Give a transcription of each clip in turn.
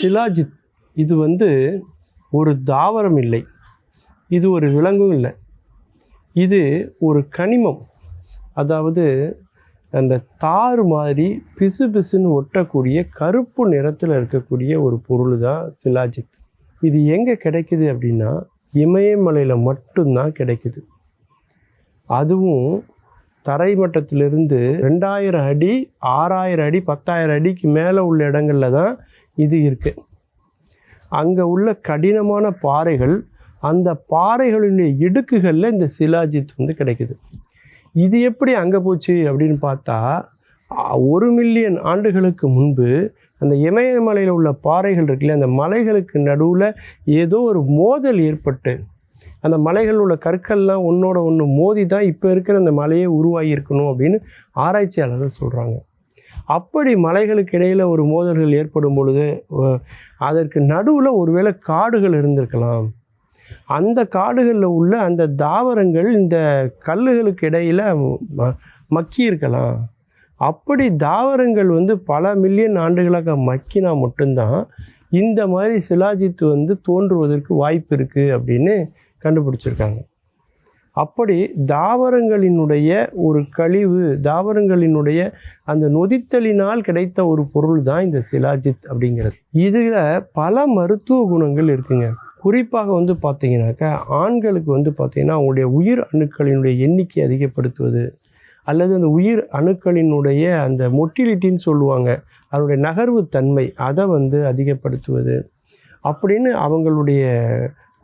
சிலாஜித் இது ஒரு தாவரம் இல்லை, இது ஒரு விலங்கும் இல்லை, இது ஒரு கனிமம். அதாவது அந்த தார் மாதிரி பிசு பிசுன்னு ஒட்டக்கூடிய கருப்பு நிறத்தில் இருக்கக்கூடிய ஒரு பொருள் தான் சிலாஜித். இது எங்கே கிடைக்குது அப்படின்னா இமயமலையில் மட்டும்தான் கிடைக்குது. அதுவும் தரைமட்டத்திலிருந்து 2000 அடி 6000 அடி 10,000 அடிக்கு மேலே உள்ள இடங்களில் தான் இது இருக்குது. அங்கே உள்ள கடினமான பாறைகள், அந்த பாறைகளினுடைய இடுக்குகளில் இந்த சிலாஜித் கிடைக்குது. இது எப்படி அங்கே போச்சு அப்படின்னு பார்த்தா 1 மில்லியன் ஆண்டுகளுக்கு முன்பு அந்த இமயமலையில் உள்ள பாறைகள் இருக்குல்ல, அந்த மலைகளுக்கு நடுவில் ஏதோ ஒரு மோதல் ஏற்பட்டு அந்த மலைகளில் உள்ள கற்கள்லாம் ஒன்றோட ஒன்று மோதி தான் இப்போ இருக்கிற அந்த மலையே உருவாகி இருக்கணும் அப்படின்னு ஆராய்ச்சியாளர்கள் சொல்கிறாங்க. அப்படி மலைகளுக்கு இடையில் ஒரு மோதல்கள் ஏற்படும் பொழுது அதற்கு நடுவில் ஒருவேளை காடுகள் இருந்திருக்கலாம். அந்த காடுகளில் உள்ள அந்த தாவரங்கள் இந்த கல்லுகளுக்கு இடையில் மக்கி இருக்கலாம். அப்படி தாவரங்கள் பல மில்லியன் ஆண்டுகளாக மக்கினா மட்டும்தான் இந்த மாதிரி சிலாஜித் தோன்றுவதற்கு வாய்ப்பு இருக்குது அப்படின்னு கண்டுபிடிச்சிருக்காங்க. அப்படி தாவரங்களினுடைய ஒரு கழிவு, தாவரங்களினுடைய அந்த நொதித்தலினால் கிடைத்த ஒரு பொருள் தான் இந்த சிலாஜித் அப்படிங்கிறது. இதில் பல மருத்துவ குணங்கள் இருக்குங்க. குறிப்பாக பார்த்தீங்கன்னாக்கா ஆண்களுக்கு பார்த்தீங்கன்னா அவங்களுடைய உயிர் அணுக்களினுடைய எண்ணிக்கை அதிகப்படுத்துவது, அல்லது அந்த உயிர் அணுக்களினுடைய அந்த மொட்டிலிட்டின்னு சொல்லுவாங்க, அதனுடைய நகர்வு தன்மை அதை அதிகப்படுத்துவது அப்படின்னு அவங்களுடைய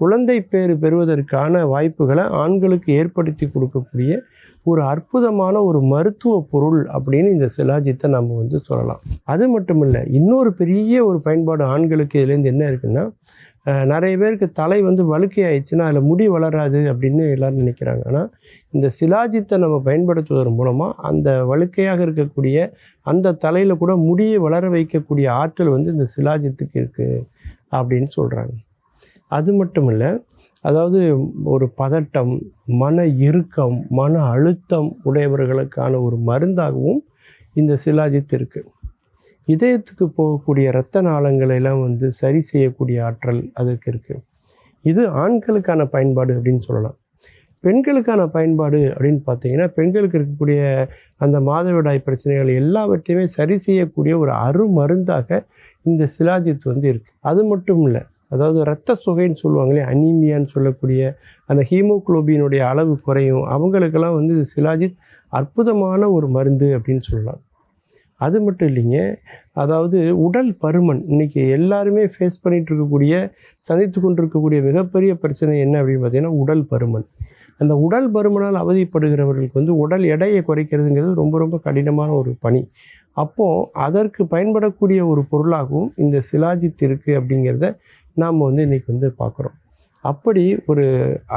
குழந்தை பேறு பெறுவதற்கான வாய்ப்புகளை ஆண்களுக்கு ஏற்படுத்தி கொடுக்கக்கூடிய ஒரு அற்புதமான ஒரு மருத்துவ பொருள் அப்படின்னு இந்த சிலாஜித்தை நம்ம சொல்லலாம். அது மட்டும் இல்லை, இன்னொரு பெரிய ஒரு பயன்பாடு ஆண்களுக்கு இதுலேருந்து என்ன இருக்குன்னா, நிறைய பேருக்கு தலை வழுக்கை ஆயிடுச்சுன்னா அதில் முடி வளராது அப்படின்னு எல்லோரும் நினைக்கிறாங்க. ஆனால் இந்த சிலாஜித்தை நம்ம பயன்படுத்துவதன் மூலமாக அந்த வழுக்கையாக இருக்கக்கூடிய அந்த தலையில் கூட முடியை வளர வைக்கக்கூடிய ஆற்றல் இந்த சிலாஜித்துக்கு இருக்குது அப்படின்னு சொல்கிறாங்க. அது மட்டும் இல்லை, அதாவது ஒரு பதட்டம், மன இறுக்கம், மன அழுத்தம் உடையவர்களுக்கான ஒரு மருந்தாகவும் இந்த சிலாஜித் இருக்குது. இதயத்துக்கு போகக்கூடிய இரத்த நாளங்களெல்லாம் சரி செய்யக்கூடிய ஆற்றல் அதுக்கு இருக்குது. இது ஆண்களுக்கான பயன்பாடு அப்படின்னு சொல்லலாம். பெண்களுக்கான பயன்பாடு அப்படின்னு பார்த்தீங்கன்னா, பெண்களுக்கு இருக்கக்கூடிய அந்த மாதவிடாய் பிரச்சனைகள் எல்லாவற்றையுமே சரி செய்யக்கூடிய ஒரு அருமருந்தாக இந்த சிலாஜித் இருக்குது. அது மட்டும் இல்லை, அதாவது இரத்த சொகைன்னு சொல்லுவாங்களே, அனீமியான்னு சொல்லக்கூடிய அந்த ஹீமோகுளோபினுடைய அளவு குறையும், அவங்களுக்கெல்லாம் இது சிலாஜித் அற்புதமான ஒரு மருந்து அப்படின்னு சொல்லலாம். அது மட்டும் இல்லைங்க, அதாவது உடல் பருமன் இன்றைக்கி எல்லாருமே ஃபேஸ் பண்ணிகிட்டு இருக்கக்கூடிய, சந்தித்து கொண்டிருக்கக்கூடிய மிகப்பெரிய பிரச்சனை என்ன அப்படின்னு பார்த்தீங்கன்னா உடல் பருமன். அந்த உடல் பருமனால் அவதிப்படுகிறவர்களுக்கு உடல் எடையை குறைக்கிறதுங்கிறது ரொம்ப ரொம்ப கடினமான ஒரு பணி. அப்போது அதற்கு பயன்படக்கூடிய ஒரு பொருளாகவும் இந்த சிலாஜித் இருக்குது அப்படிங்கிறத நாம் இன்றைக்கி பார்க்குறோம். அப்படி ஒரு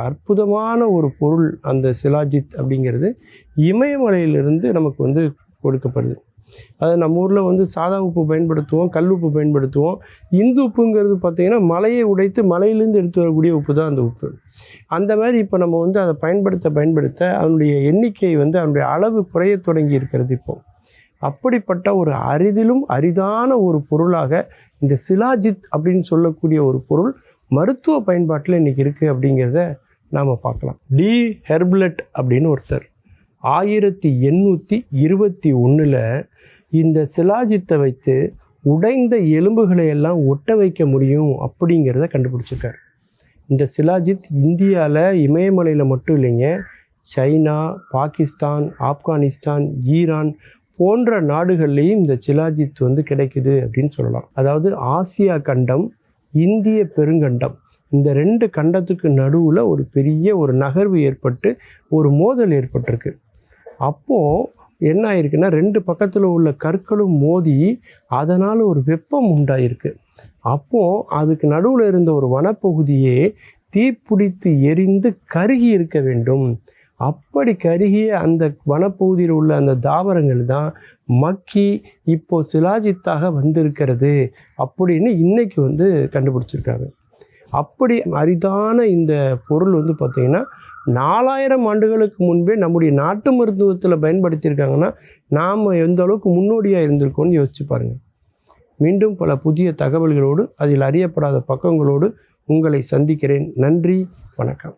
அற்புதமான ஒரு பொருள் அந்த சிலாஜித் அப்படிங்கிறது இமயமலையிலிருந்து நமக்கு கொடுக்கப்படுது. அது நம்ம ஊரில் சாதா உப்பு பயன்படுத்துவோம், கல் உப்பு பயன்படுத்துவோம். இந்து உப்புங்கிறது பார்த்திங்கன்னா மலையை உடைத்து மலையிலேருந்து எடுத்து வரக்கூடிய உப்பு தான் அந்த உப்பு. அந்த மாதிரி இப்போ நம்ம அதை பயன்படுத்த அதனுடைய எண்ணிக்கை அதனுடைய அளவு குறைய தொடங்கி இருக்கிறது இப்போது. அப்படிப்பட்ட ஒரு அரிதிலும் அரிதான ஒரு பொருளாக இந்த சிலாஜித் அப்படின்னு சொல்லக்கூடிய ஒரு பொருள் மருத்துவ பயன்பாட்டில் இன்றைக்கி இருக்குது அப்படிங்கிறத நாம் பார்க்கலாம். டி ஹெர்ப்லட் அப்படின்னு ஒருத்தர் 1821 இந்த சிலாஜித்தை வைத்து உடைந்த எலும்புகளை எல்லாம் ஒட்ட வைக்க முடியும் அப்படிங்கிறத கண்டுபிடிச்சிருக்கார். இந்த சிலாஜித் இந்தியாவில் இமயமலையில் மட்டும் இல்லைங்க, சைனா, பாகிஸ்தான், ஆப்கானிஸ்தான், ஈரான் போன்ற நாடுகள்லேயும் இந்த சிலாஜித் கிடைக்குது அப்படின்னு சொல்லலாம். அதாவது ஆசியா கண்டம், இந்திய பெருங்கண்டம், இந்த 2 கண்டத்துக்கு நடுவில் ஒரு பெரிய ஒரு நகர்வு ஏற்பட்டு ஒரு மோதல் ஏற்பட்டிருக்கு. அப்போது என்ன ஆயிருக்குன்னா 2 பக்கத்தில் உள்ள கற்களும் மோதி அதனால் ஒரு வெப்பம் உண்டாயிருக்கு. அப்போது அதுக்கு நடுவில் இருந்த ஒரு வனப்பகுதியே தீப்பிடித்து எரிந்து கருகி இருக்க வேண்டும். அப்படி கருகிய அந்த வனப்பகுதியில் உள்ள அந்த தாவரங்கள் தான் மக்கி இப்போது சிலாஜித்தாக வந்திருக்கிறது அப்படின்னு இன்றைக்கி கண்டுபிடிச்சிருக்காங்க. அப்படி அரிதான இந்த பொருள் பார்த்திங்கன்னா 4000 ஆண்டுகளுக்கு முன்பே நம்முடைய நாட்டு மருத்துவத்தில் பயன்படுத்தியிருக்காங்கன்னா நாம் எந்த அளவுக்கு முன்னோடியாக இருந்திருக்கோன்னு யோசிச்சு பாருங்கள். மீண்டும் பல புதிய தகவல்களோடு அதில் அறியப்படாத பக்கங்களோடு உங்களை சந்திக்கிறேன். நன்றி, வணக்கம்.